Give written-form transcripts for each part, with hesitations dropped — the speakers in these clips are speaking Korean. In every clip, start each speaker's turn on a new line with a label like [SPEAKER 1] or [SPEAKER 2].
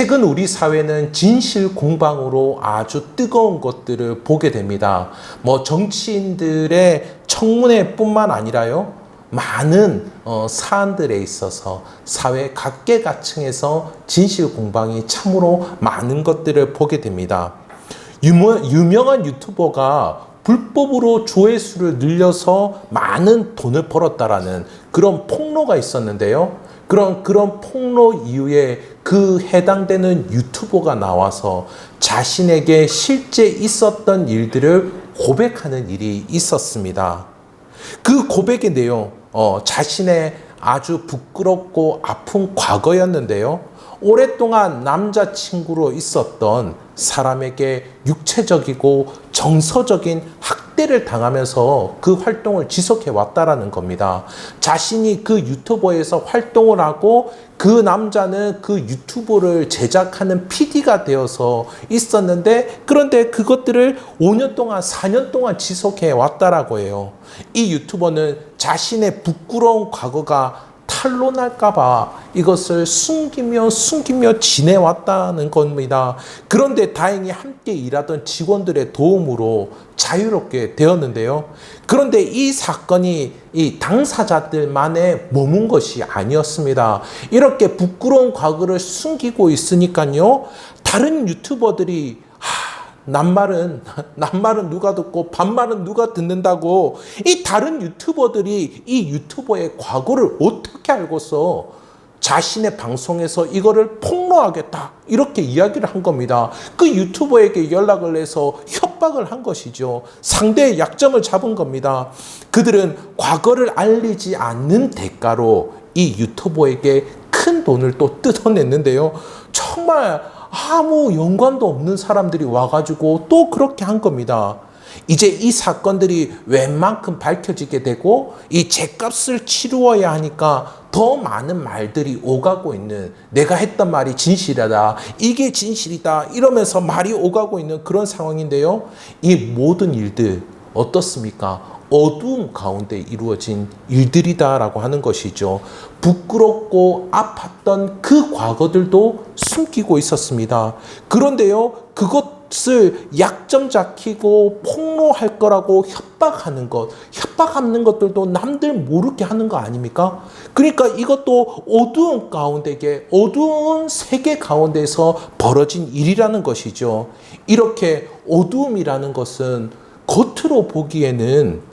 [SPEAKER 1] 최근 우리 사회는 진실 공방으로 아주 뜨거운 것들을 보게 됩니다. 정치인들의 청문회뿐만 아니라요, 많은 사안들에 있어서 사회 각계각층에서 진실 공방이 참으로 많은 것들을 보게 됩니다. 유명한 유튜버가 불법으로 조회수를 늘려서 많은 돈을 벌었다라는 그런 폭로가 있었는데요. 그런 폭로 이후에 그 해당되는 유튜버가 나와서 자신에게 실제 있었던 일들을 고백하는 일이 있었습니다. 그 고백의 내용, 자신의 아주 부끄럽고 아픈 과거였는데요. 오랫동안 남자친구로 있었던 사람에게 육체적이고 정서적인 학대를 당하면서 그 활동을 지속해 왔다라는 겁니다. 자신이 그 유튜버에서 활동을 하고 그 남자는 그 유튜브를 제작하는 PD가 되어서 있었는데, 그런데 그것들을 5년 동안 4년 동안 지속해 왔다라고 해요. 이 유튜버는 자신의 부끄러운 과거가 탄로날까봐 이것을 숨기며 지내왔다는 겁니다. 그런데 다행히 함께 일하던 직원들의 도움으로 자유롭게 되었는데요. 그런데 이 사건이 이 당사자들만에 머문 것이 아니었습니다. 이렇게 부끄러운 과거를 숨기고 있으니까요, 다른 유튜버들이 낱말은 누가 듣고 반말은 누가 듣는다고, 이 다른 유튜버들이 이 유튜버의 과거를 어떻게 알고서 자신의 방송에서 이거를 폭로하겠다 이렇게 이야기를 한 겁니다. 그 유튜버에게 연락을 해서 협박을 한 것이죠. 상대의 약점을 잡은 겁니다. 그들은 과거를 알리지 않는 대가로 이 유튜버에게 큰 돈을 또 뜯어냈는데요. 정말 아무 연관도 없는 사람들이 와가지고 또 그렇게 한 겁니다. 이제 이 사건들이 웬만큼 밝혀지게 되고 이 죗값을 치루어야 하니까 더 많은 말들이 오가고 있는, 내가 했던 말이 진실이다, 이게 진실이다 이러면서 말이 오가고 있는 그런 상황인데요. 이 모든 일들 어떻습니까? 어두움 가운데 이루어진 일들이다라고 하는 것이죠. 부끄럽고 아팠던 그 과거들도 숨기고 있었습니다. 그런데요, 그것을 약점 잡히고 폭로할 거라고 협박하는 것들도 남들 모르게 하는 거 아닙니까? 그러니까 이것도 어두운 가운데에, 어두운 세계 가운데서 벌어진 일이라는 것이죠. 이렇게 어두움이라는 것은 겉으로 보기에는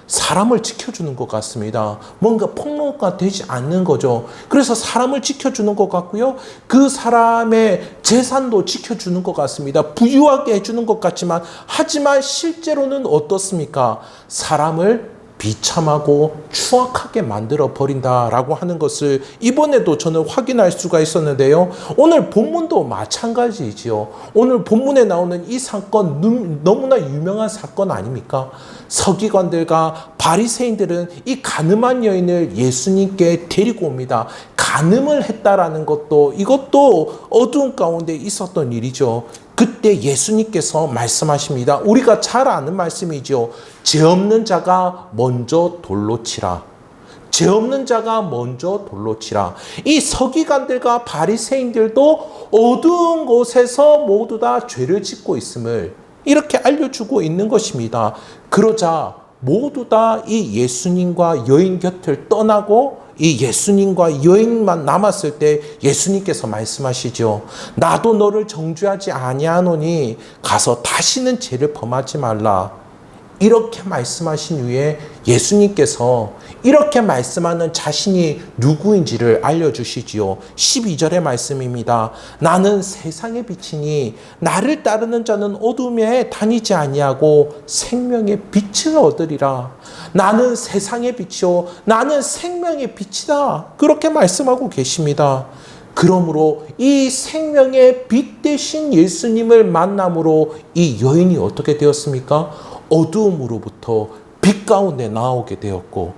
[SPEAKER 1] 사람을 지켜주는 것 같습니다. 뭔가 폭로가 되지 않는 거죠. 그래서 사람을 지켜주는 것 같고요. 그 사람의 재산도 지켜주는 것 같습니다. 부유하게 해주는 것 같지만, 하지만 실제로는 어떻습니까? 사람을 비참하고 추악하게 만들어 버린다라고 하는 것을 이번에도 저는 확인할 수가 있었는데요. 오늘 본문도 마찬가지지요. 오늘 본문에 나오는 이 사건 너무나 유명한 사건 아닙니까? 서기관들과 바리새인들은 이 가늠한 여인을 예수님께 데리고 옵니다. 간음을 했다라는 것도, 이것도 어두운 가운데 있었던 일이죠. 그때 예수님께서 말씀하십니다. 우리가 잘 아는 말씀이죠. 죄 없는 자가 먼저 돌로 치라. 죄 없는 자가 먼저 돌로 치라. 이 서기관들과 바리새인들도 어두운 곳에서 모두 다 죄를 짓고 있음을 이렇게 알려주고 있는 것입니다. 그러자 모두 다 이 예수님과 여인 곁을 떠나고 이 예수님과 여인만 남았을 때 예수님께서 말씀하시죠. 나도 너를 정죄하지 아니하노니 가서 다시는 죄를 범하지 말라. 이렇게 말씀하신 후에 예수님께서 이렇게 말씀하는 자신이 누구인지를 알려주시지요. 12절의 말씀입니다. 나는 세상의 빛이니 나를 따르는 자는 어둠에 다니지 아니하고 생명의 빛을 얻으리라. 나는 세상의 빛이요 나는 생명의 빛이다. 그렇게 말씀하고 계십니다. 그러므로 이 생명의 빛 되신 예수님을 만남으로 이 여인이 어떻게 되었습니까? 어두움으로부터 빛 가운데 나오게 되었고,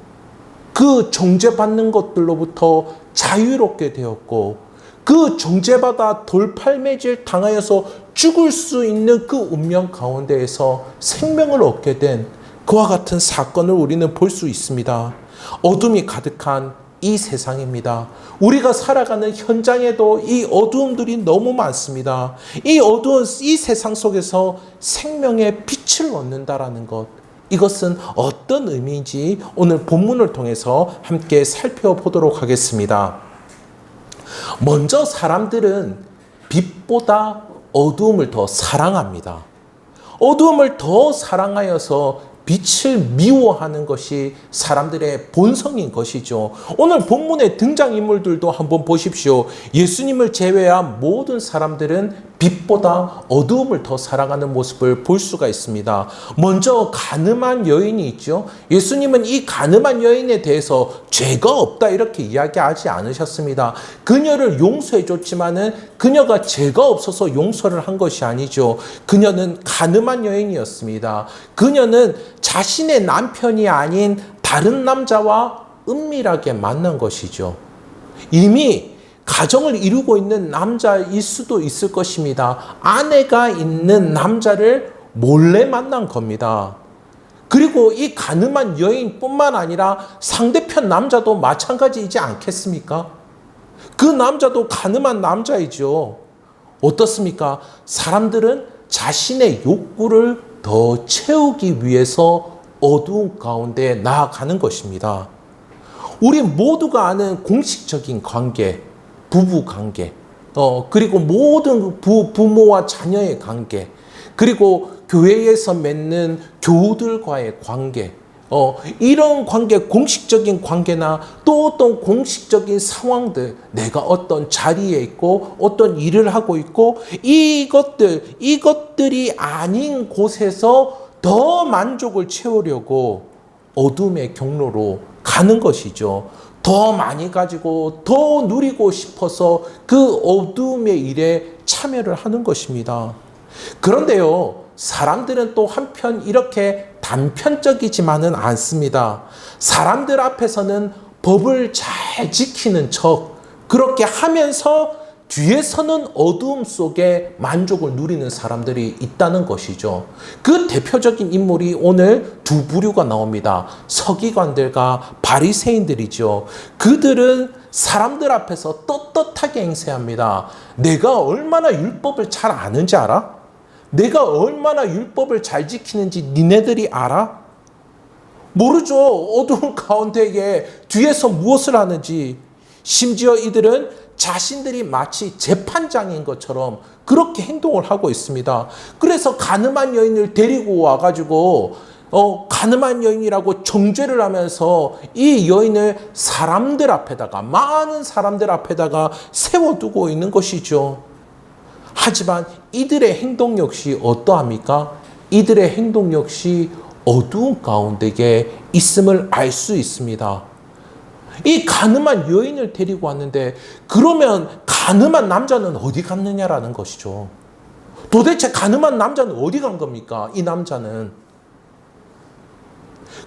[SPEAKER 1] 그 정죄받는 것들로부터 자유롭게 되었고, 그 정죄받아 돌팔매질 당하여서 죽을 수 있는 그 운명 가운데에서 생명을 얻게 된 그와 같은 사건을 우리는 볼 수 있습니다. 어둠이 가득한 이 세상입니다. 우리가 살아가는 현장에도 이 어두움들이 너무 많습니다. 이 어두운 이 세상 속에서 생명의 빛을 얻는다라는 것, 이것은 어떤 의미인지 오늘 본문을 통해서 함께 살펴보도록 하겠습니다. 먼저 사람들은 빛보다 어두움을 더 사랑합니다. 어두움을 더 사랑하여서 빛을 미워하는 것이 사람들의 본성인 것이죠. 오늘 본문의 등장인물들도 한번 보십시오. 예수님을 제외한 모든 사람들은 빛보다 어두움을 더 사랑하는 모습을 볼 수가 있습니다. 먼저 가늠한 여인이 있죠. 예수님은 이 가늠한 여인에 대해서 죄가 없다 이렇게 이야기하지 않으셨습니다. 그녀를 용서해 줬지만은 그녀가 죄가 없어서 용서를 한 것이 아니죠. 그녀는 가늠한 여인이었습니다. 그녀는 자신의 남편이 아닌 다른 남자와 은밀하게 만난 것이죠. 이미 가정을 이루고 있는 남자일 수도 있을 것입니다. 아내가 있는 남자를 몰래 만난 겁니다. 그리고 이 가늠한 여인뿐만 아니라 상대편 남자도 마찬가지이지 않겠습니까? 그 남자도 가늠한 남자이죠. 어떻습니까? 사람들은 자신의 욕구를 더 채우기 위해서 어두운 가운데 나아가는 것입니다. 우리 모두가 아는 공식적인 관계, 부부 관계, 그리고 모든 부모와 자녀의 관계, 그리고 교회에서 맺는 교우들과의 관계, 이런 관계, 공식적인 관계나 또 어떤 공식적인 상황들, 내가 어떤 자리에 있고 어떤 일을 하고 있고 이것들이 아닌 곳에서 더 만족을 채우려고 어둠의 경로로 가는 것이죠. 더 많이 가지고 더 누리고 싶어서 그 어둠의 일에 참여를 하는 것입니다. 그런데요, 사람들은 또 한편 이렇게 단편적이지만은 않습니다. 사람들 앞에서는 법을 잘 지키는 척 그렇게 하면서 뒤에서는 어두움 속에 만족을 누리는 사람들이 있다는 것이죠. 그 대표적인 인물이 오늘 두 부류가 나옵니다. 서기관들과 바리새인들이죠. 그들은 사람들 앞에서 떳떳하게 행세합니다. 내가 얼마나 율법을 잘 아는지 알아? 내가 얼마나 율법을 잘 지키는지 니네들이 알아? 모르죠. 어두운 가운데에 뒤에서 무엇을 하는지. 심지어 이들은 자신들이 마치 재판장인 것처럼 그렇게 행동을 하고 있습니다. 그래서 가늠한 여인을 데리고 와가지고 가늠한 여인이라고 정죄를 하면서 이 여인을 사람들 앞에다가, 많은 사람들 앞에다가 세워두고 있는 것이죠. 하지만 이들의 행동 역시 어떠합니까? 이들의 행동 역시 어두운 가운데에 있음을 알 수 있습니다. 이 가늠한 여인을 데리고 왔는데 그러면 가늠한 남자는 어디 갔느냐라는 것이죠. 도대체 가늠한 남자는 어디 간 겁니까? 이 남자는.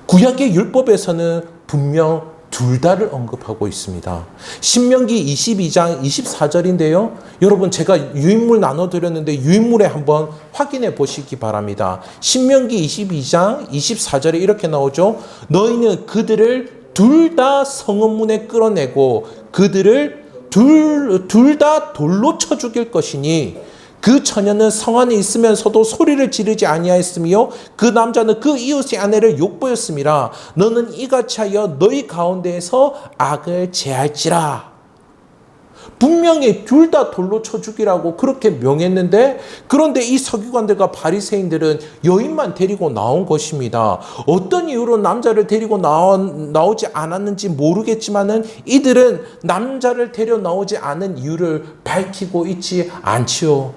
[SPEAKER 1] 구약의 율법에서는 분명 둘 다를 언급하고 있습니다. 신명기 22장 24절인데요. 여러분, 제가 유인물 나눠드렸는데 유인물에 한번 확인해 보시기 바랍니다. 신명기 22장 24절에 이렇게 나오죠. 너희는 그들을 둘 다 성읍문에 끌어내고 그들을 둘 다 돌로 쳐 죽일 것이니 그 처녀는 성 안에 있으면서도 소리를 지르지 아니하였으며 그 남자는 그 이웃의 아내를 욕보였음이라. 너는 이같이 하여 너희 가운데에서 악을 제할지라. 분명히 둘 다 돌로 쳐 죽이라고 그렇게 명했는데, 그런데 이 서기관들과 바리새인들은 여인만 데리고 나온 것입니다. 어떤 이유로 남자를 데리고 나오지 않았는지 모르겠지만은 이들은 남자를 데려 나오지 않은 이유를 밝히고 있지 않지요.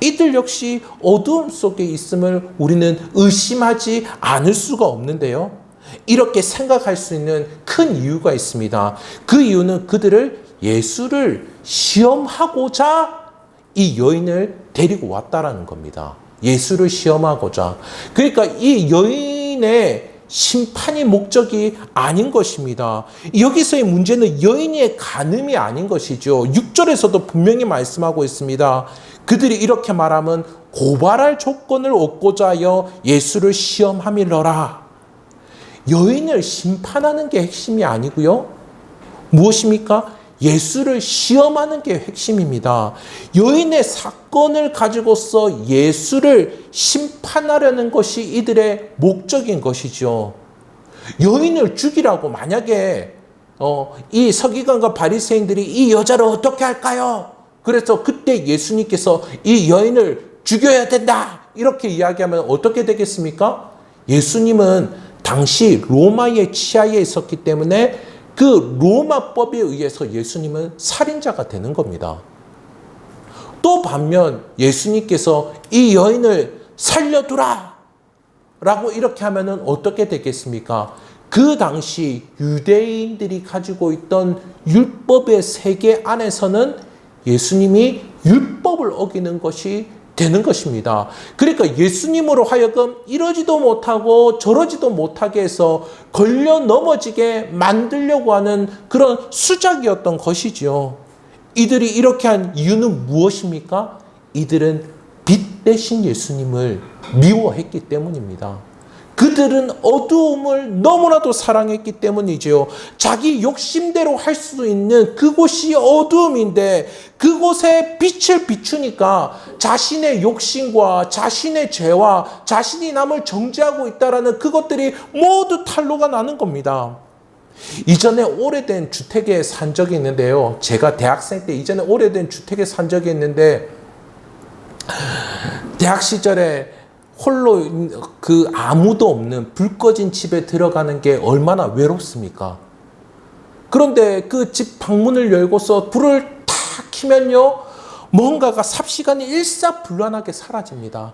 [SPEAKER 1] 이들 역시 어두움 속에 있음을 우리는 의심하지 않을 수가 없는데요. 이렇게 생각할 수 있는 큰 이유가 있습니다. 그 이유는 그들을 예수를 시험하고자 이 여인을 데리고 왔다라는 겁니다. 예수를 시험하고자. 그러니까 이 여인의 심판이 목적이 아닌 것입니다. 여기서의 문제는 여인의 간음이 아닌 것이죠. 6절에서도 분명히 말씀하고 있습니다. 그들이 이렇게 말하면 고발할 조건을 얻고자 하여 예수를 시험함이러라. 여인을 심판하는 게 핵심이 아니고요. 무엇입니까? 예수를 시험하는 게 핵심입니다. 여인의 사건을 가지고서 예수를 심판하려는 것이 이들의 목적인 것이죠. 여인을 죽이라고 만약에 이 서기관과 바리새인들이 이 여자를 어떻게 할까요? 그래서 그때 예수님께서 이 여인을 죽여야 된다 이렇게 이야기하면 어떻게 되겠습니까? 예수님은 당시 로마의 치하에 있었기 때문에 그 로마법에 의해서 예수님은 살인자가 되는 겁니다. 또 반면 예수님께서 이 여인을 살려두라 라고 이렇게 하면은 어떻게 되겠습니까? 그 당시 유대인들이 가지고 있던 율법의 세계 안에서는 예수님이 율법을 어기는 것이 되는 것입니다. 그러니까 예수님으로 하여금 이러지도 못하고 저러지도 못하게 해서 걸려 넘어지게 만들려고 하는 그런 수작이었던 것이지요. 이들이 이렇게 한 이유는 무엇입니까? 이들은 빛 대신 예수님을 미워했기 때문입니다. 그들은 어두움을 너무나도 사랑했기 때문이지요. 자기 욕심대로 할 수 있는 그곳이 어두움인데 그곳에 빛을 비추니까 자신의 욕심과 자신의 죄와 자신이 남을 정죄하고 있다라는 그것들이 모두 탄로가 나는 겁니다. 이전에 오래된 주택에 산 적이 있는데요. 제가 대학생 때 이전에 오래된 주택에 산 적이 있는데 대학 시절에 홀로 아무도 없는 불 꺼진 집에 들어가는 게 얼마나 외롭습니까? 그런데 그 집 방문을 열고서 불을 탁 켜면요, 뭔가가 삽시간에 일사불란하게 사라집니다.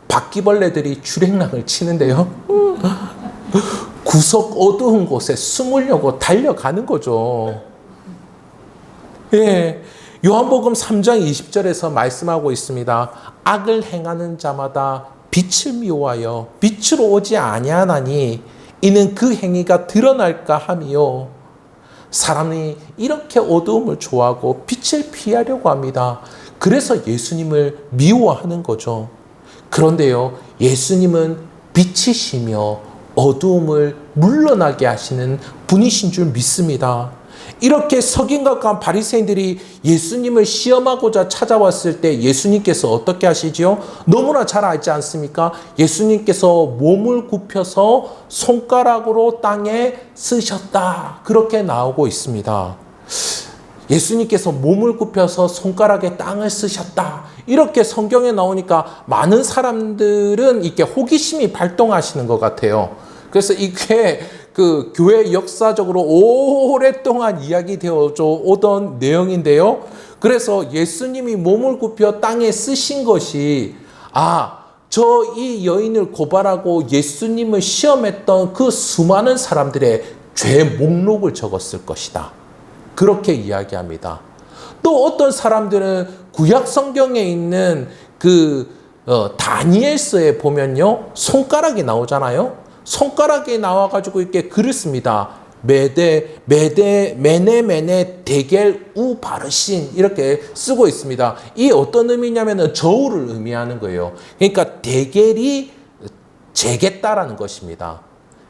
[SPEAKER 1] 바퀴벌레들이 주랭랑을 치는데요. 구석 어두운 곳에 숨으려고 달려가는 거죠. 예. 요한복음 3장 20절에서 말씀하고 있습니다. 악을 행하는 자마다 빛을 미워하여 빛으로 오지 아니하나니 이는 그 행위가 드러날까 함이요. 사람이 이렇게 어두움을 좋아하고 빛을 피하려고 합니다. 그래서 예수님을 미워하는 거죠. 그런데요, 예수님은 빛이시며 어두움을 물러나게 하시는 분이신 줄 믿습니다. 이렇게 서기관과 바리새인들이 예수님을 시험하고자 찾아왔을 때 예수님께서 어떻게 하시지요? 너무나 잘 알지 않습니까? 예수님께서 몸을 굽혀서 손가락으로 땅에 쓰셨다. 그렇게 나오고 있습니다. 예수님께서 몸을 굽혀서 손가락에 땅을 쓰셨다. 이렇게 성경에 나오니까 많은 사람들은 이렇게 호기심이 발동하시는 것 같아요. 그래서 이게 그 교회 역사적으로 오랫동안 이야기되어 오던 내용인데요. 그래서 예수님이 몸을 굽혀 땅에 쓰신 것이 저 이 여인을 고발하고 예수님을 시험했던 그 수많은 사람들의 죄 목록을 적었을 것이다. 그렇게 이야기합니다. 또 어떤 사람들은 구약 성경에 있는 다니엘서에 보면요, 손가락이 나오잖아요. 손가락에 나와가지고 이렇게 글을 씁니다. 메네 데겔 우 바르신 이렇게 쓰고 있습니다. 이 어떤 의미냐면은 저울을 의미하는 거예요. 그러니까 데겔이 재겠다라는 것입니다.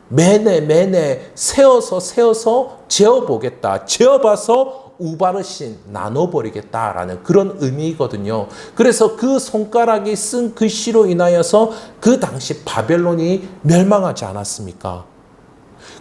[SPEAKER 1] 메네 세어서 재어보겠다. 재어봐서 우바르신 나눠버리겠다라는 그런 의미거든요. 그래서 그 손가락이 쓴 글씨로 인하여서 그 당시 바벨론이 멸망하지 않았습니까?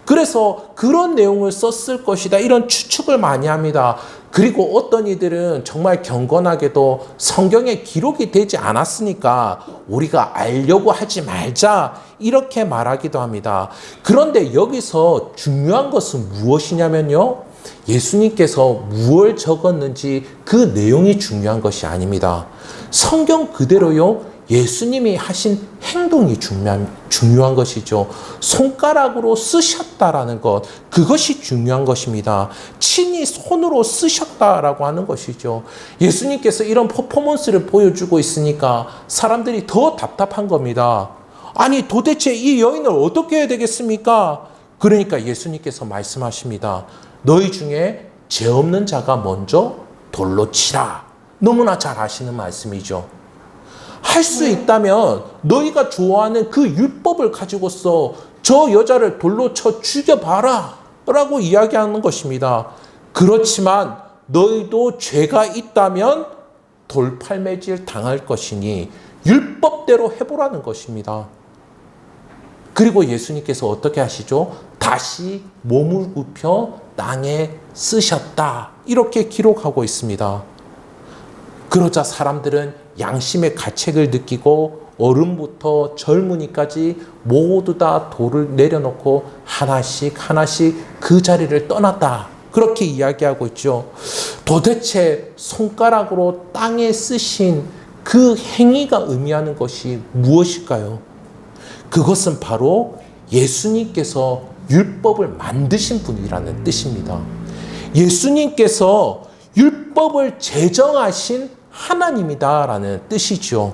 [SPEAKER 1] 그래서 그런 내용을 썼을 것이다. 이런 추측을 많이 합니다. 그리고 어떤 이들은 정말 경건하게도 성경에 기록이 되지 않았으니까 우리가 알려고 하지 말자 이렇게 말하기도 합니다. 그런데 여기서 중요한 것은 무엇이냐면요, 예수님께서 무엇을 적었는지 그 내용이 중요한 것이 아닙니다. 성경 그대로요, 예수님이 하신 행동이 중요한 것이죠. 손가락으로 쓰셨다라는 것, 그것이 중요한 것입니다. 친히 손으로 쓰셨다라고 하는 것이죠. 예수님께서 이런 퍼포먼스를 보여주고 있으니까 사람들이 더 답답한 겁니다. 아니 도대체 이 여인을 어떻게 해야 되겠습니까? 그러니까 예수님께서 말씀하십니다. 너희 중에 죄 없는 자가 먼저 돌로 치라. 너무나 잘 아시는 말씀이죠. 할 수 있다면 너희가 좋아하는 그 율법을 가지고서 저 여자를 돌로 쳐 죽여봐라 라고 이야기하는 것입니다. 그렇지만 너희도 죄가 있다면 돌팔매질 당할 것이니 율법대로 해보라는 것입니다. 그리고 예수님께서 어떻게 하시죠? 다시 몸을 굽혀 땅에 쓰셨다. 이렇게 기록하고 있습니다. 그러자 사람들은 양심의 가책을 느끼고 어른부터 젊은이까지 모두 다 돌을 내려놓고 하나씩 그 자리를 떠났다. 그렇게 이야기하고 있죠. 도대체 손가락으로 땅에 쓰신 그 행위가 의미하는 것이 무엇일까요? 그것은 바로 예수님께서 율법을 만드신 분이라는 뜻입니다. 예수님께서 율법을 제정하신 하나님이다라는 뜻이죠.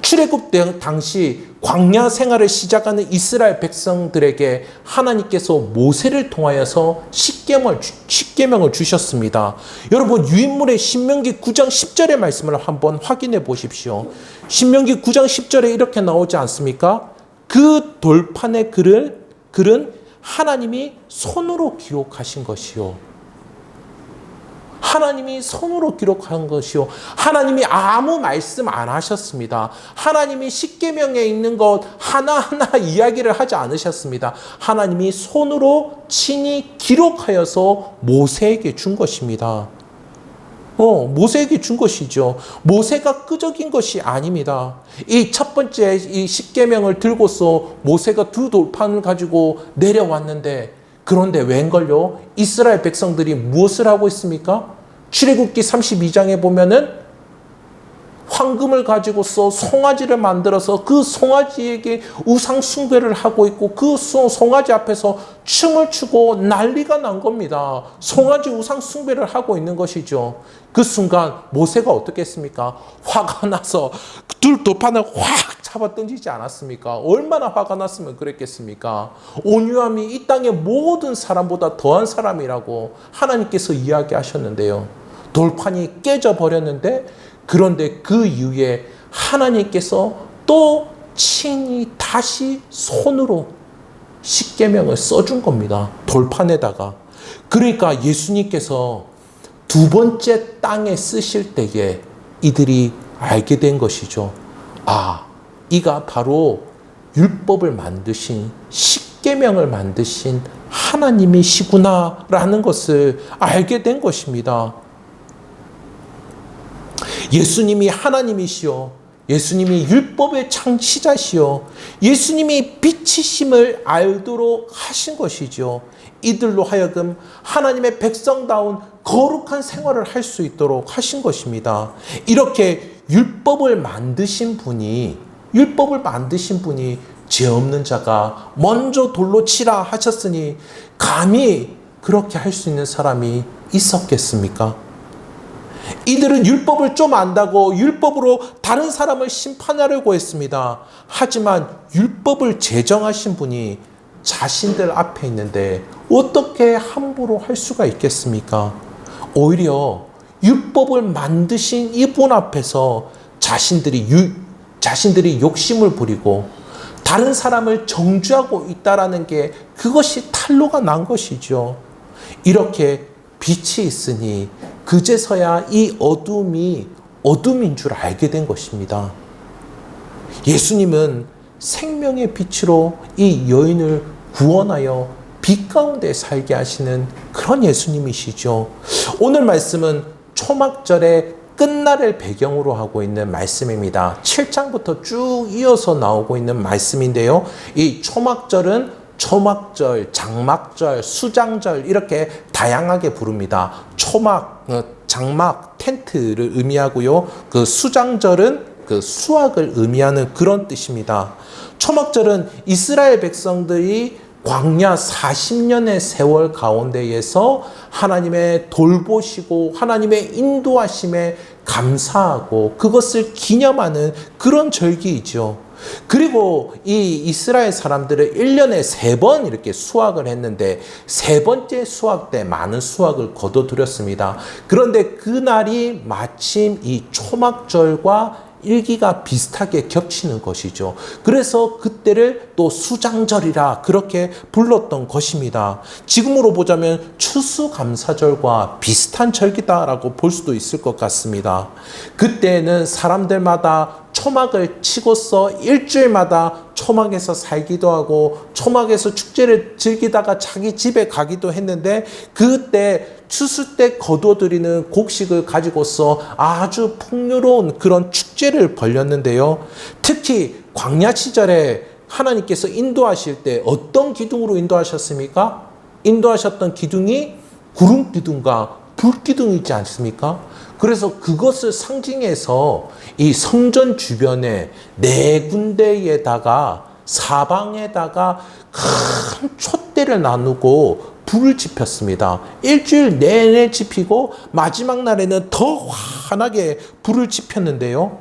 [SPEAKER 1] 출애굽 당시 광야 생활을 시작하는 이스라엘 백성들에게 하나님께서 모세를 통하여서 십계명을 주셨습니다. 여러분 유인물의 신명기 9장 10절의 말씀을 한번 확인해 보십시오. 신명기 9장 10절에 이렇게 나오지 않습니까? 그 돌판의 글은 하나님이 손으로 기록하신 것이요. 하나님이 손으로 기록한 것이요. 하나님이 아무 말씀 안 하셨습니다. 하나님이 십계명에 있는 것 하나하나 이야기를 하지 않으셨습니다. 하나님이 손으로 친히 기록하여서 모세에게 준 것입니다. 모세에게 준 것이죠. 모세가 끄적인 것이 아닙니다. 이 첫 번째 이 십계명을 들고서 모세가 두 돌판을 가지고 내려왔는데 그런데 웬걸요? 이스라엘 백성들이 무엇을 하고 있습니까? 출애굽기 32장에 보면은 황금을 가지고서 송아지를 만들어서 그 송아지에게 우상 숭배를 하고 있고 그 송아지 앞에서 춤을 추고 난리가 난 겁니다. 송아지 우상 숭배를 하고 있는 것이죠. 그 순간 모세가 어떻게 했습니까? 화가 나서 둘 돌판을 확 잡아 던지지 않았습니까? 얼마나 화가 났으면 그랬겠습니까? 온유함이 이 땅의 모든 사람보다 더한 사람이라고 하나님께서 이야기하셨는데요. 돌판이 깨져버렸는데 그런데 그 이후에 하나님께서 또 친히 다시 손으로 십계명을 써준 겁니다. 돌판에다가. 그러니까 예수님께서 두 번째 땅에 쓰실 때에 이들이 알게 된 것이죠. 아, 이가 바로 율법을 만드신 십계명을 만드신 하나님이시구나라는 것을 알게 된 것입니다. 예수님이 하나님이시오. 예수님이 율법의 창시자시오. 예수님이 빛이심을 알도록 하신 것이죠. 이들로 하여금 하나님의 백성다운 거룩한 생활을 할 수 있도록 하신 것입니다. 이렇게 율법을 만드신 분이 죄 없는 자가 먼저 돌로 치라 하셨으니 감히 그렇게 할 수 있는 사람이 있었겠습니까? 이들은 율법을 좀 안다고 율법으로 다른 사람을 심판하려고 했습니다. 하지만 율법을 제정하신 분이 자신들 앞에 있는데 어떻게 함부로 할 수가 있겠습니까? 오히려 율법을 만드신 이분 앞에서 자신들이 욕심을 부리고 다른 사람을 정죄하고 있다라는 게 그것이 탄로가 난 것이죠. 이렇게 빛이 있으니 그제서야 이 어둠이 어둠인 줄 알게 된 것입니다. 예수님은 생명의 빛으로 이 여인을 구원하여 빛 가운데 살게 하시는 그런 예수님이시죠. 오늘 말씀은 초막절의 끝날을 배경으로 하고 있는 말씀입니다. 7장부터 쭉 이어서 나오고 있는 말씀인데요. 이 초막절은 초막절, 장막절, 수장절 이렇게 다양하게 부릅니다. 초막, 장막, 텐트를 의미하고요. 그 수장절은 그 수확을 의미하는 그런 뜻입니다. 초막절은 이스라엘 백성들이 광야 40년의 세월 가운데에서 하나님의 돌보시고 하나님의 인도하심에 감사하고 그것을 기념하는 그런 절기이죠. 그리고 이 이스라엘 사람들은 1년에 3번 이렇게 수확을 했는데 세 번째 수확 때 많은 수확을 거둬들였습니다. 그런데 그날이 마침 이 초막절과 일기가 비슷하게 겹치는 것이죠. 그래서 그때를 또 수장절이라 그렇게 불렀던 것입니다. 지금으로 보자면 추수감사절과 비슷한 절기다라고 볼 수도 있을 것 같습니다. 그때는 사람들마다 초막을 치고서 일주일마다 초막에서 살기도 하고 초막에서 축제를 즐기다가 자기 집에 가기도 했는데, 그때 추수 때 거두어들이는 곡식을 가지고서 아주 풍요로운 그런 축제를 벌였는데요. 특히 광야 시절에 하나님께서 인도하실 때 어떤 기둥으로 인도하셨습니까? 인도하셨던 기둥이 구름 기둥과 불 기둥이지 않습니까? 그래서 그것을 상징해서 이 성전 주변에 네 군데에다가 사방에다가 큰 촛대를 나누고 불을 지폈습니다. 일주일 내내 지피고 마지막 날에는 더 환하게 불을 지폈는데요.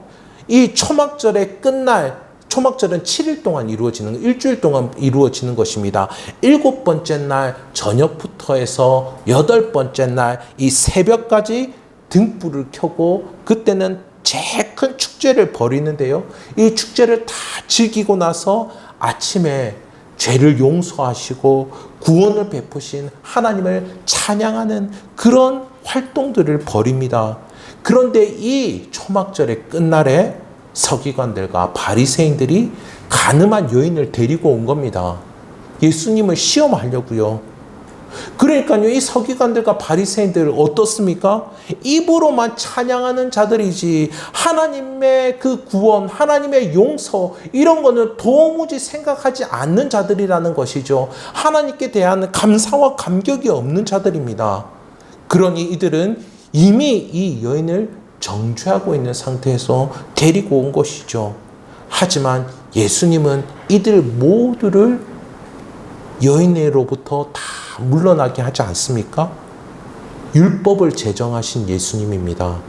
[SPEAKER 1] 이 초막절의 끝날, 초막절은 7일 동안 이루어지는, 일주일 동안 이루어지는 것입니다. 7번째 날 저녁부터 해서 8번째 날 이 새벽까지 등불을 켜고 그때는 제일 큰 축제를 벌이는데요. 이 축제를 다 즐기고 나서 아침에 죄를 용서하시고 구원을 베푸신 하나님을 찬양하는 그런 활동들을 벌입니다. 그런데 이 초막절의 끝날에 서기관들과 바리새인들이 가늠한 여인을 데리고 온 겁니다. 예수님을 시험하려고요. 그러니까요, 이 서기관들과 바리새인들 어떻습니까? 입으로만 찬양하는 자들이지 하나님의 그 구원, 하나님의 용서 이런 거는 도무지 생각하지 않는 자들이라는 것이죠. 하나님께 대한 감사와 감격이 없는 자들입니다. 그러니 이들은 이미 이 여인을 정죄하고 있는 상태에서 데리고 온 것이죠. 하지만 예수님은 이들 모두를 여인으로부터 다 물러나게 하지 않습니까? 율법을 제정하신 예수님입니다.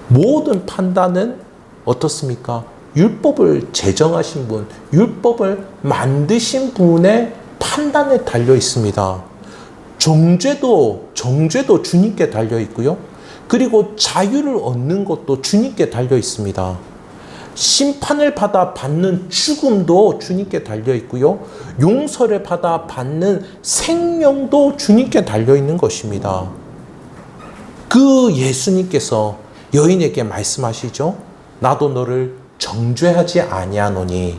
[SPEAKER 1] 모든 판단은 어떻습니까? 율법을 제정하신 분, 율법을 만드신 분의 판단에 달려 있습니다. 정죄도 주님께 달려 있고요. 그리고 자유를 얻는 것도 주님께 달려 있습니다. 심판을 받아 받는 죽음도 주님께 달려 있고요. 용서를 받아 받는 생명도 주님께 달려 있는 것입니다. 그 예수님께서 여인에게 말씀하시죠. 나도 너를 정죄하지 아니하노니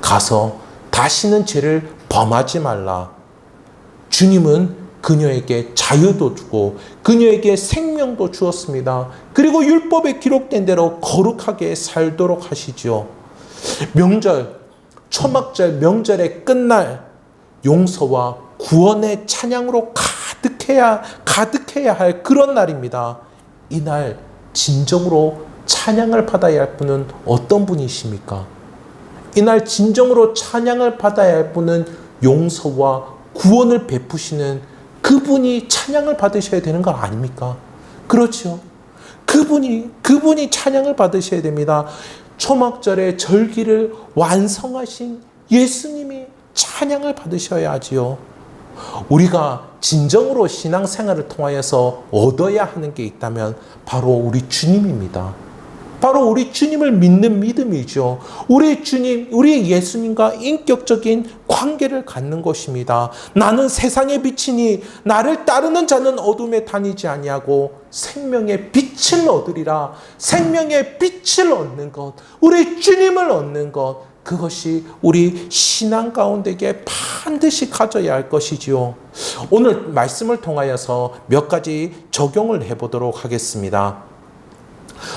[SPEAKER 1] 가서 다시는 죄를 범하지 말라. 주님은 그녀에게 자유도 주고 그녀에게 생명도 주었습니다. 그리고 율법에 기록된 대로 거룩하게 살도록 하시죠. 명절, 초막절 명절의 끝날 용서와 구원의 찬양으로 가득해야 할 그런 날입니다. 이날 진정으로 찬양을 받아야 할 분은 어떤 분이십니까? 이날 진정으로 찬양을 받아야 할 분은 용서와 구원을 베푸시는 그분이 찬양을 받으셔야 되는 거 아닙니까? 그렇죠. 그분이 찬양을 받으셔야 됩니다. 초막절의 절기를 완성하신 예수님이 찬양을 받으셔야 하지요. 우리가 진정으로 신앙생활을 통하여서 얻어야 하는 게 있다면 바로 우리 주님입니다. 바로 우리 주님을 믿는 믿음이죠. 우리 주님, 우리 예수님과 인격적인 관계를 갖는 것입니다. 나는 세상의 빛이니 나를 따르는 자는 어둠에 다니지 아니하고 생명의 빛을 얻으리라. 생명의 빛을 얻는 것, 우리 주님을 얻는 것, 그것이 우리 신앙 가운데에 반드시 가져야 할 것이지요. 오늘 말씀을 통하여서 몇 가지 적용을 해보도록 하겠습니다.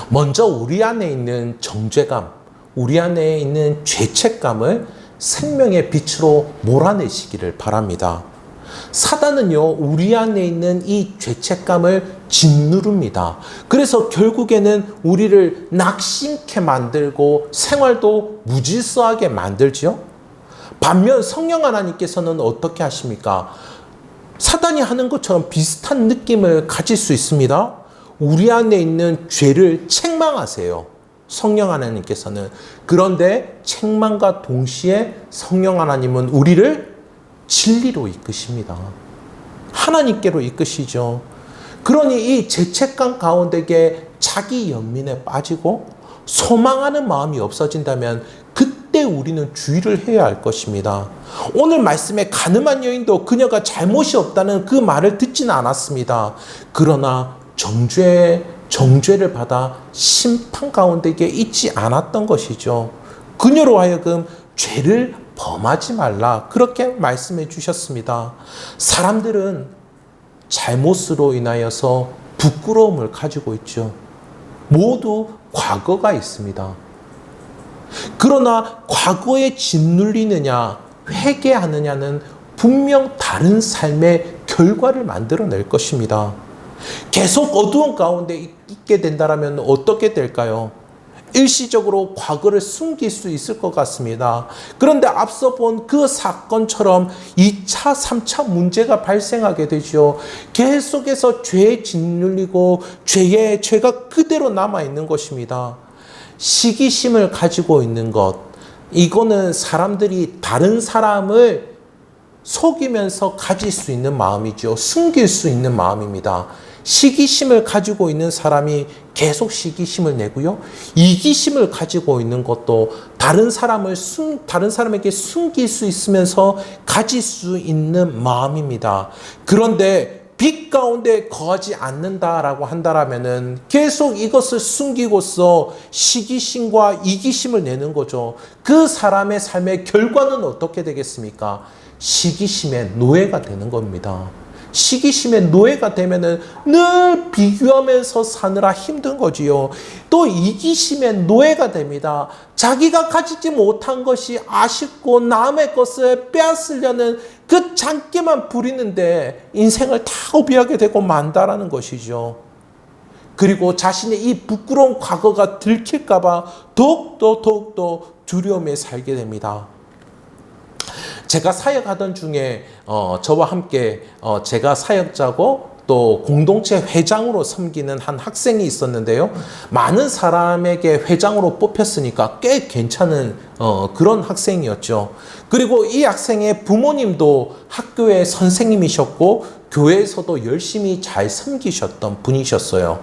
[SPEAKER 1] 먼저 우리 안에 있는 정죄감, 우리 안에 있는 죄책감을 생명의 빛으로 몰아내시기를 바랍니다. 사단은요, 우리 안에 있는 이 죄책감을 짓누릅니다. 그래서 결국에는 우리를 낙심케 만들고 생활도 무질서하게 만들지요. 반면 성령 하나님께서는 어떻게 하십니까? 사단이 하는 것처럼 비슷한 느낌을 가질 수 있습니다. 우리 안에 있는 죄를 책망하세요. 성령 하나님께서는. 그런데 책망과 동시에 성령 하나님은 우리를 진리로 이끄십니다. 하나님께로 이끄시죠. 그러니 이 죄책감 가운데에 자기 연민에 빠지고 소망하는 마음이 없어진다면 그때 우리는 주의를 해야 할 것입니다. 오늘 말씀에 가늠한 여인도 그녀가 잘못이 없다는 그 말을 듣지는 않았습니다. 그러나 정죄를 받아 심판 가운데 있지 않았던 것이죠. 그녀로 하여금 죄를 범하지 말라 그렇게 말씀해 주셨습니다. 사람들은 잘못으로 인하여서 부끄러움을 가지고 있죠. 모두 과거가 있습니다. 그러나 과거에 짓눌리느냐 회개하느냐는 분명 다른 삶의 결과를 만들어낼 것입니다. 계속 어두운 가운데 있게 된다면 어떻게 될까요? 일시적으로 과거를 숨길 수 있을 것 같습니다. 그런데 앞서 본 그 사건처럼 2차, 3차 문제가 발생하게 되죠. 계속해서 죄에 짓눌리고 죄가 그대로 남아있는 것입니다. 시기심을 가지고 있는 것, 이거는 사람들이 다른 사람을 속이면서 가질 수 있는 마음이죠. 숨길 수 있는 마음입니다. 시기심을 가지고 있는 사람이 계속 시기심을 내고요. 이기심을 가지고 있는 것도 다른 사람에게 숨길 수 있으면서 가질 수 있는 마음입니다. 그런데 빛 가운데 거하지 않는다라고 한다라면은 계속 이것을 숨기고서 시기심과 이기심을 내는 거죠. 그 사람의 삶의 결과는 어떻게 되겠습니까? 시기심의 노예가 되는 겁니다. 시기심의 노예가 되면은 늘 비교하면서 사느라 힘든 거지요. 또 이기심의 노예가 됩니다. 자기가 가지지 못한 것이 아쉽고 남의 것을 빼앗으려는 그 장기만 부리는데 인생을 다 허비하게 되고 만다라는 것이죠. 그리고 자신의 이 부끄러운 과거가 들킬까봐 더욱더 두려움에 살게 됩니다. 제가 사역하던 중에 저와 함께 제가 사역자고 또 공동체 회장으로 섬기는 한 학생이 있었는데요. 많은 사람에게 회장으로 뽑혔으니까 꽤 괜찮은 그런 학생이었죠. 그리고 이 학생의 부모님도 학교의 선생님이셨고 교회에서도 열심히 잘 섬기셨던 분이셨어요.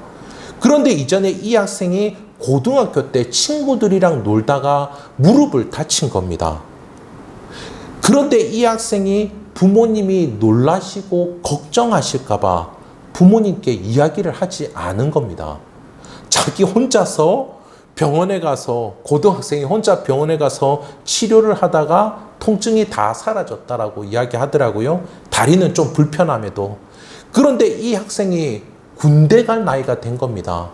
[SPEAKER 1] 그런데 이전에 이 학생이 고등학교 때 친구들이랑 놀다가 무릎을 다친 겁니다. 그런데 이 학생이 부모님이 놀라시고 걱정하실까봐 부모님께 이야기를 하지 않은 겁니다. 자기 혼자서 병원에 가서, 고등학생이 혼자 병원에 가서 치료를 하다가 통증이 다 사라졌다라고 이야기하더라고요. 다리는 좀 불편함에도. 그런데 이 학생이 군대 갈 나이가 된 겁니다.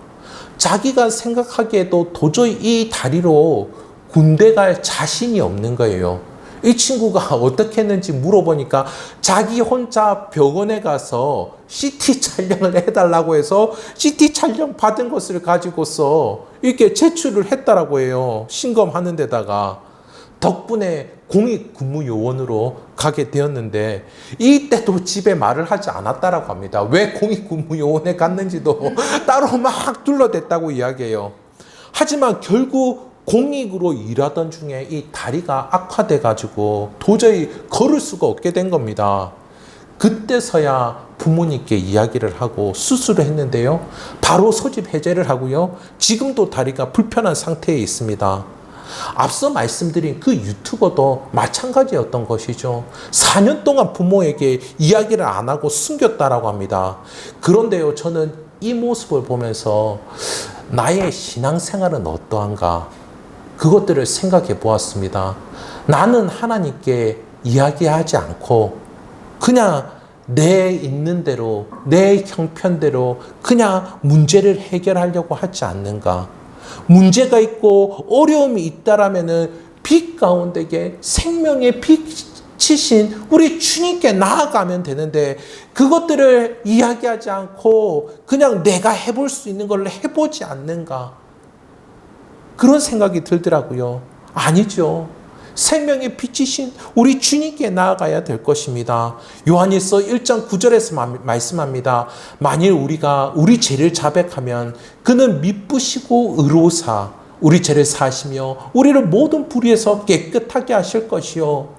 [SPEAKER 1] 자기가 생각하기에도 도저히 이 다리로 군대 갈 자신이 없는 거예요. 이 친구가 어떻게 했는지 물어보니까 자기 혼자 병원에 가서 CT 촬영을 해달라고 해서 CT 촬영 받은 것을 가지고서 이렇게 제출을 했다라고 해요. 신검하는 데다가. 덕분에 공익근무요원으로 가게 되었는데 이때도 집에 말을 하지 않았다라고 합니다. 왜 공익근무요원에 갔는지도 따로 막 둘러댔다고 이야기해요. 하지만 결국 공익으로 일하던 중에 이 다리가 악화돼 가지고 도저히 걸을 수가 없게 된 겁니다. 그때서야 부모님께 이야기를 하고 수술을 했는데요. 바로 소집 해제를 하고요. 지금도 다리가 불편한 상태에 있습니다. 앞서 말씀드린 그 유튜버도 마찬가지였던 것이죠. 4년 동안 부모에게 이야기를 안 하고 숨겼다라고 합니다. 그런데요, 저는 이 모습을 보면서 나의 신앙생활은 어떠한가? 그것들을 생각해 보았습니다. 나는 하나님께 이야기하지 않고 그냥 내 있는 대로, 내 형편대로 그냥 문제를 해결하려고 하지 않는가? 문제가 있고 어려움이 있다라면은 빛 가운데에 생명의 빛이신 우리 주님께 나아가면 되는데 그것들을 이야기하지 않고 그냥 내가 해볼 수 있는 걸 해보지 않는가? 그런 생각이 들더라고요. 아니죠. 생명의 빛이신 우리 주님께 나아가야 될 것입니다. 요한일서 1장 9절에서 말씀합니다. 만일 우리가 우리 죄를 자백하면 그는 미쁘시고 의로우사 우리 죄를 사하시며 우리를 모든 불의에서 깨끗하게 하실 것이요.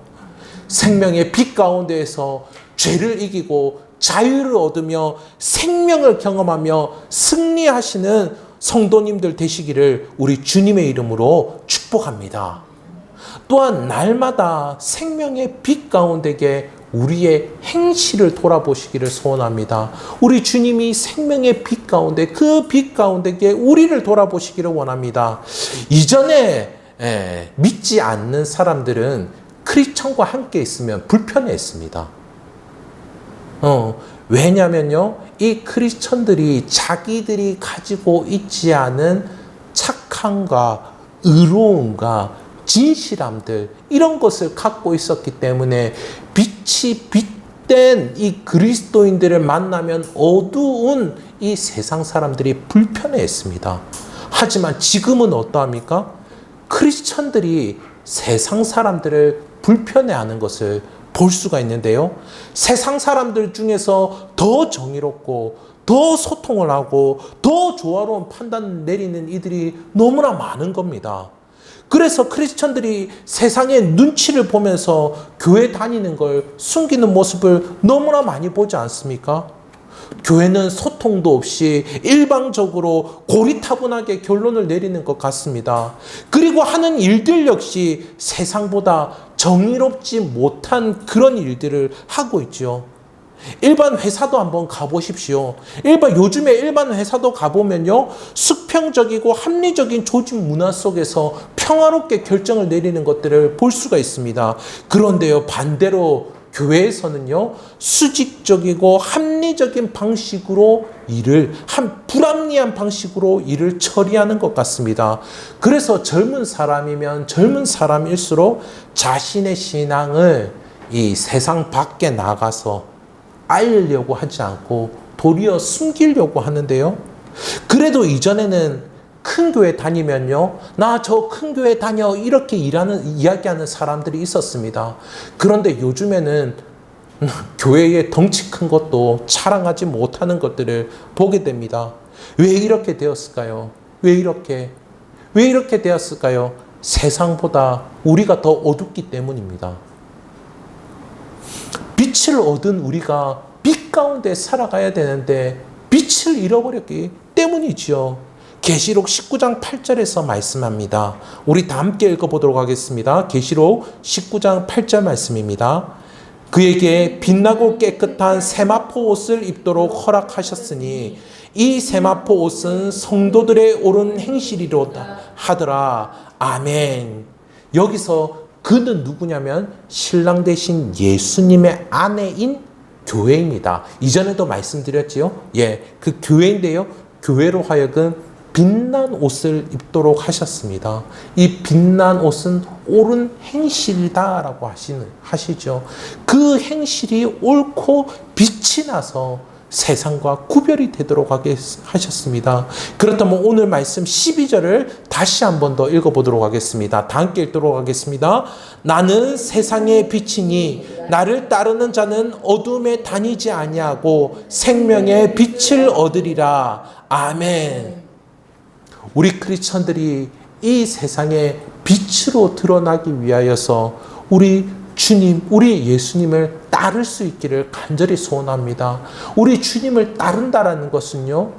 [SPEAKER 1] 생명의 빛 가운데에서 죄를 이기고 자유를 얻으며 생명을 경험하며 승리하시는 성도님들 되시기를 우리 주님의 이름으로 축복합니다. 또한 날마다 생명의 빛 가운데에 우리의 행실을 돌아보시기를 소원합니다. 우리 주님이 생명의 빛 가운데, 그 빛 가운데에 우리를 돌아보시기를 원합니다. 이전에 믿지 않는 사람들은 크리스천과 함께 있으면 불편해했습니다. 왜냐면요, 이 크리스천들이 자기들이 가지고 있지 않은 착함과 의로움과 진실함들, 이런 것을 갖고 있었기 때문에 빛이 빛된 이 그리스도인들을 만나면 어두운 이 세상 사람들이 불편해했습니다. 하지만 지금은 어떠합니까? 크리스천들이 세상 사람들을 불편해하는 것을 볼 수가 있는데요. 세상 사람들 중에서 더 정의롭고 더 소통을 하고 더 조화로운 판단을 내리는 이들이 너무나 많은 겁니다. 그래서 크리스천들이 세상의 눈치를 보면서 교회 다니는 걸 숨기는 모습을 너무나 많이 보지 않습니까? 교회는 소통도 없이 일방적으로 고리타분하게 결론을 내리는 것 같습니다. 그리고 하는 일들 역시 세상보다 정의롭지 못한 그런 일들을 하고 있죠. 일반 회사도 한번 가보십시오. 요즘에 일반 회사도 가보면요, 수평적이고 합리적인 조직 문화 속에서 평화롭게 결정을 내리는 것들을 볼 수가 있습니다. 그런데요, 반대로 교회에서는요, 수직적이고 합리적인 방식으로 불합리한 방식으로 일을 처리하는 것 같습니다. 그래서 젊은 사람이면 젊은 사람일수록 자신의 신앙을 이 세상 밖에 나가서 알리려고 하지 않고 도리어 숨기려고 하는데요. 그래도 이전에는 큰 교회 다니면요, 나 저 큰 교회 다녀, 이렇게 이야기하는 사람들이 있었습니다. 그런데 요즘에는 교회의 덩치 큰 것도 자랑하지 못하는 것들을 보게 됩니다. 왜 이렇게 되었을까요? 왜 이렇게 되었을까요? 세상보다 우리가 더 어둡기 때문입니다. 빛을 얻은 우리가 빛 가운데 살아가야 되는데 빛을 잃어버렸기 때문이지요. 계시록 19장 8절에서 말씀합니다. 우리 다 함께 읽어보도록 하겠습니다. 계시록 19장 8절 말씀입니다. 그에게 빛나고 깨끗한 세마포 옷을 입도록 허락하셨으니 이 세마포 옷은 성도들의 옳은 행실이로다 하더라. 아멘. 여기서 그는 누구냐면 신랑 되신 예수님의 아내인 교회입니다. 이전에도 말씀드렸지요. 그 교회인데요. 교회로 하여금 빛난 옷을 입도록 하셨습니다. 이 빛난 옷은 옳은 행실이다라고 하시죠. 그 행실이 옳고 빛이 나서 세상과 구별이 되도록 하게 하셨습니다. 그렇다면 오늘 말씀 12절을 다시 한 번 더 읽어보도록 하겠습니다. 다 함께 읽도록 하겠습니다. 나는 세상의 빛이니 나를 따르는 자는 어둠에 다니지 아니하고 생명의 빛을 얻으리라. 아멘. 우리 크리스천들이 이 세상에 빛으로 드러나기 위하여서 우리 주님, 우리 예수님을 따를 수 있기를 간절히 소원합니다. 우리 주님을 따른다라는 것은요,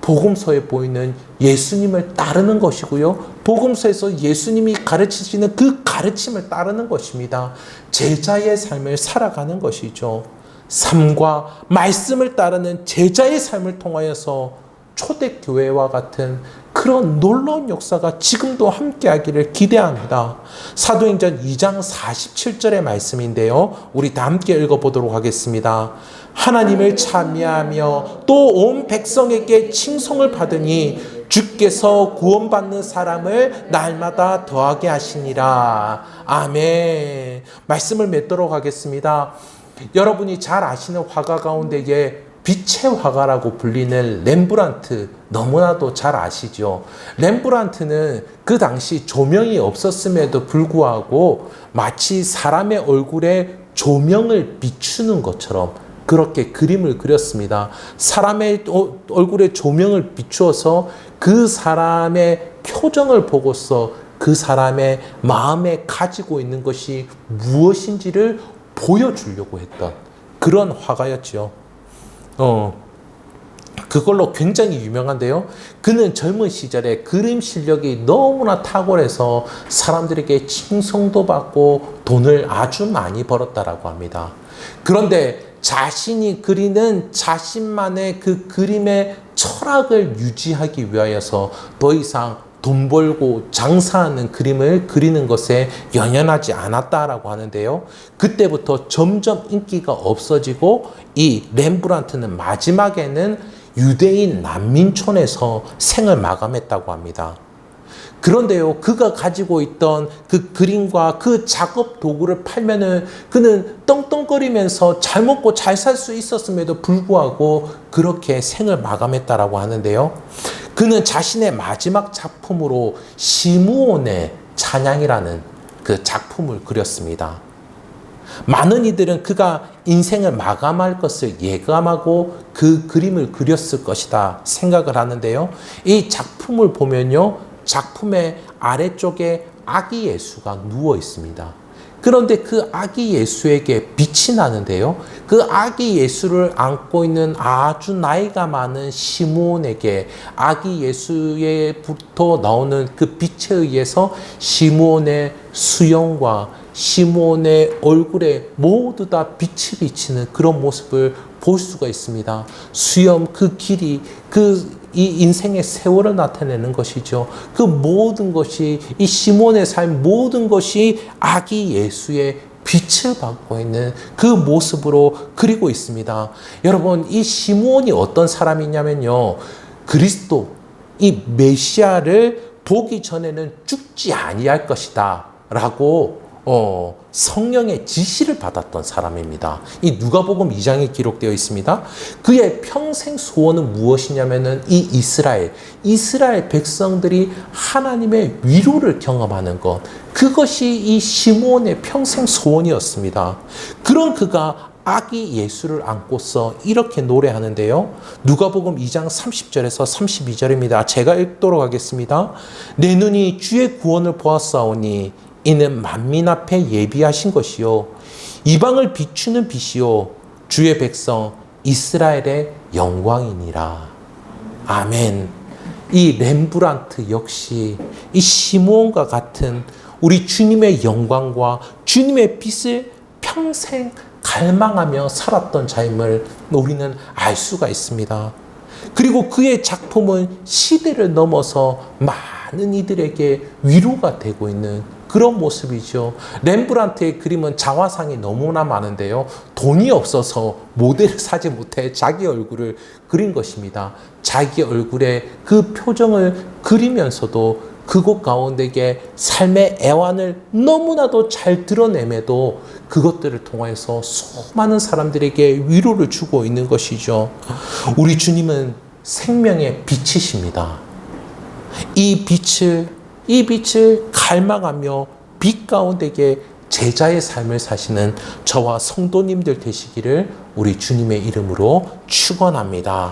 [SPEAKER 1] 복음서에 보이는 예수님을 따르는 것이고요, 복음서에서 예수님이 가르치시는 그 가르침을 따르는 것입니다. 제자의 삶을 살아가는 것이죠. 삶과 말씀을 따르는 제자의 삶을 통하여서 초대교회와 같은 그런 놀라운 역사가 지금도 함께하기를 기대합니다. 사도행전 2장 47절의 말씀인데요. 우리 다 함께 읽어보도록 하겠습니다. 하나님을 찬미하며 또 온 백성에게 칭송을 받으니 주께서 구원받는 사람을 날마다 더하게 하시니라. 아멘. 말씀을 맺도록 하겠습니다. 여러분이 잘 아시는 화가 가운데에 빛의 화가라고 불리는 렘브란트, 너무나도 잘 아시죠? 렘브란트는 그 당시 조명이 없었음에도 불구하고 마치 사람의 얼굴에 조명을 비추는 것처럼 그렇게 그림을 그렸습니다. 사람의 얼굴에 조명을 비추어서 그 사람의 표정을 보고서 그 사람의 마음에 가지고 있는 것이 무엇인지를 보여주려고 했던 그런 화가였죠. 그걸로 굉장히 유명한데요. 그는 젊은 시절에 그림 실력이 너무나 탁월해서 사람들에게 칭송도 받고 돈을 아주 많이 벌었다라고 합니다. 그런데 자신이 그리는 자신만의 그 그림의 철학을 유지하기 위하여서 더 이상 돈 벌고 장사하는 그림을 그리는 것에 연연하지 않았다라고 하는데요. 그때부터 점점 인기가 없어지고 이 렘브란트는 마지막에는 유대인 난민촌에서 생을 마감했다고 합니다. 그런데요, 그가 가지고 있던 그 그림과 그 작업 도구를 팔면은 그는 떵떵거리면서 잘 먹고 잘 살 수 있었음에도 불구하고 그렇게 생을 마감했다라고 하는데요. 그는 자신의 마지막 작품으로 시므온의 찬양이라는 그 작품을 그렸습니다. 많은 이들은 그가 인생을 마감할 것을 예감하고 그 그림을 그렸을 것이다 생각을 하는데요. 이 작품을 보면요, 작품의 아래쪽에 아기 예수가 누워 있습니다. 그런데 그 아기 예수에게 빛이 나는데요. 그 아기 예수를 안고 있는 아주 나이가 많은 시므온에게 아기 예수에부터 나오는 그 빛에 의해서 시므온의 수영과 시므온의 얼굴에 모두 다 빛이 비치는 그런 모습을 볼 수가 있습니다. 수염 그 길이 이 인생의 세월을 나타내는 것이죠. 그 모든 것이 이 시몬의 삶 모든 것이 아기 예수의 빛을 받고 있는 그 모습으로 그리고 있습니다. 여러분, 이 시몬이 어떤 사람이냐면요, 그리스도 이 메시아를 보기 전에는 죽지 아니할 것이다 라고 성령의 지시를 받았던 사람입니다. 이 누가복음 2장에 기록되어 있습니다. 그의 평생 소원은 무엇이냐면은 이 이스라엘 백성들이 하나님의 위로를 경험하는 것, 그것이 이 시므온의 평생 소원이었습니다. 그런 그가 아기 예수를 안고서 이렇게 노래하는데요. 누가복음 2장 30절에서 32절입니다. 제가 읽도록 하겠습니다. 내 눈이 주의 구원을 보았사오니 이는 만민 앞에 예비하신 것이요 이방을 비추는 빛이요 주의 백성 이스라엘의 영광이니라. 아멘. 이 렘브란트 역시 이 시므온과 같은 우리 주님의 영광과 주님의 빛을 평생 갈망하며 살았던 자임을 우리는 알 수가 있습니다. 그리고 그의 작품은 시대를 넘어서 많은 이들에게 위로가 되고 있는 그런 모습이죠. 렘브란트의 그림은 자화상이 너무나 많은데요. 돈이 없어서 모델을 사지 못해 자기 얼굴을 그린 것입니다. 자기 얼굴에 그 표정을 그리면서도 그곳 가운데에 삶의 애환을 너무나도 잘 드러냄에도 그것들을 통해서 수많은 사람들에게 위로를 주고 있는 것이죠. 우리 주님은 생명의 빛이십니다. 이 빛을 갈망하며 빛 가운데에 제자의 삶을 사시는 저와 성도님들 되시기를 우리 주님의 이름으로 축원합니다.